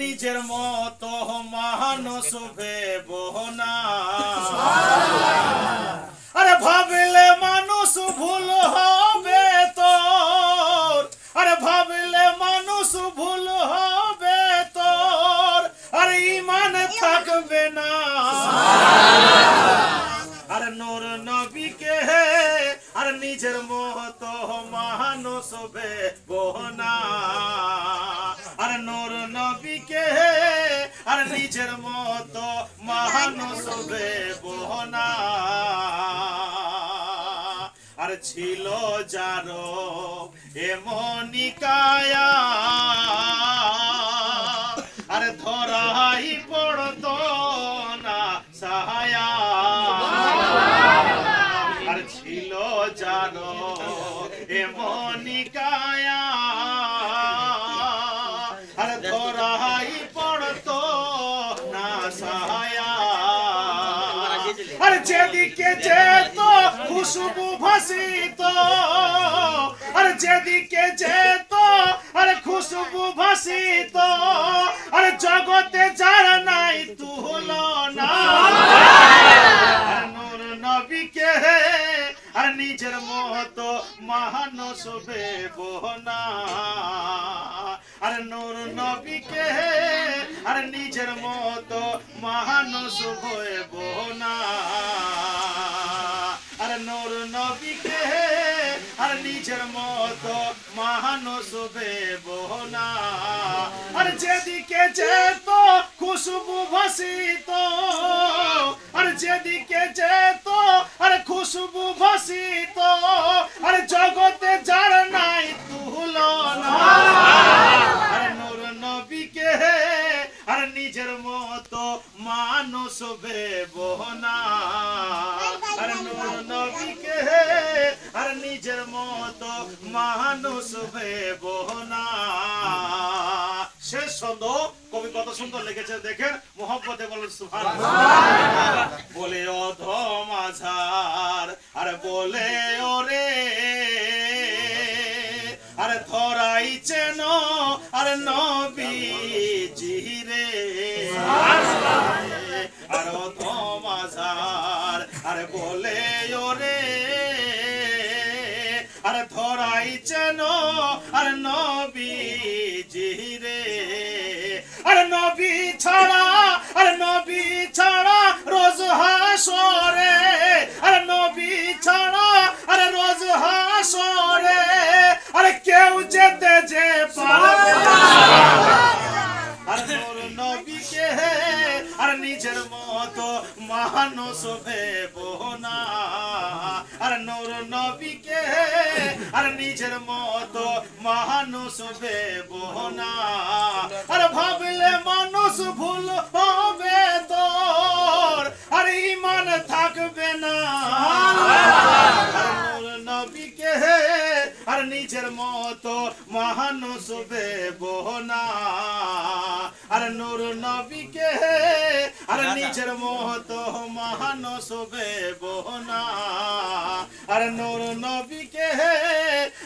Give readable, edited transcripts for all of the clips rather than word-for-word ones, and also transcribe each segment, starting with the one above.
নিজের মতো মানুষ ভেবো না। আরে ভাবলে মানুষ ভুল হবে তোর, আরে ভাবলে মানুষ ভুল হবে তোর, আরে ঈমান থাকবে না। আরে নূর নবীকে আর নিজের মতো মানুষ ভেবো না। আর নূর নবীকে আর নিজের মতো মানুষ ভেবো না। আর ছিল যারো এমনি কায়া, আর ধরাই পড়তো না সায়া। আর ছিল জানো এমনি কায়া, আর ধরাই পড়তো না সায়া। আর যেদিকে যেত খুশবু ভাসিত, আর যেদিকে যেত আর খুশবু ভাসিত, আর জগতে যার নাই তুলনা। আর নূর নবীকে আর নিজের মতো মানুষ ভেবো না। আর নূর নবীকে আর নিজের মতো মানুষ ভেবো না। আর নূর নবীকে আর নিজের মতো মানুষ ভেবো না। আর যেদিকে যেত খুশবু ভাসিত, আর যেদিকে যেত আর খুশবু ভাসিত, আর জগতে যার নাই তুলনা। আর নূর নবীকে আর নিজের মতো মানুষ ভেবো না। আর নূর নবীকে আর নিজের মতো মানুষ ভেবো না। শেষ ছন্দ কবি কত সুন্দর লিখেছে দেখেন, মোহব্বতে বলেন সুবহানাল্লাহ। বলে অধম আঝার আর বলে ওরে, আর ধরাই চেন আর নবীজি রে। আর অধম আঝার আর বলে ওরে, আর ধরাই চেন আর নবীজি রে। আর নবী ছাড়া, আর নবী ছাড়া রোজ হাসরে, আর নবী ছাড়া আর রোজ হাসরে, আর কেউ যেতে যে পারবে না। আর নূর নবীকে আর নিজের মতো মানুষ ভেবো না। আর নূর নবীকে আর নিজের মতো মানুষ ভেবো না। আর ভাবলে মানুষ ভুল হবে তোর, আর ঈমান থাকবে না। আর নূর নবীকে আর নিজের মতো মানুষ ভেবো না। আর নূর নবীকে আর নিজের মতো মানুষ ভেবো না। আর নূর নবীকে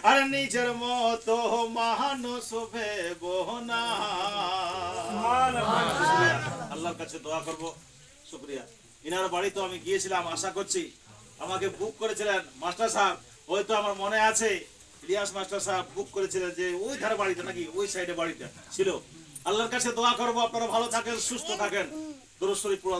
আর নিজের মতো মানুষ ভেবো না। আল্লাহর কাছে দোয়া করব। শুকরিয়া। ইনার বাড়ি তো আমি গিয়েছিলাম, আশা করছি আমাকে বুক করেছিলেন মাস্টার সাহেব, হয়তো আমার মনে আছে ইলিয়াস মাস্টার সাহেব বুক করেছিলেন যে ওই ধারে বাড়িতে নাকি ওই সাইডে বাড়িটা ছিল। আল্লাহর কাছে দোয়া করব আপনারা ভালো থাকেন, সুস্থ থাকেন। দরুদ শরীফ পড়ো।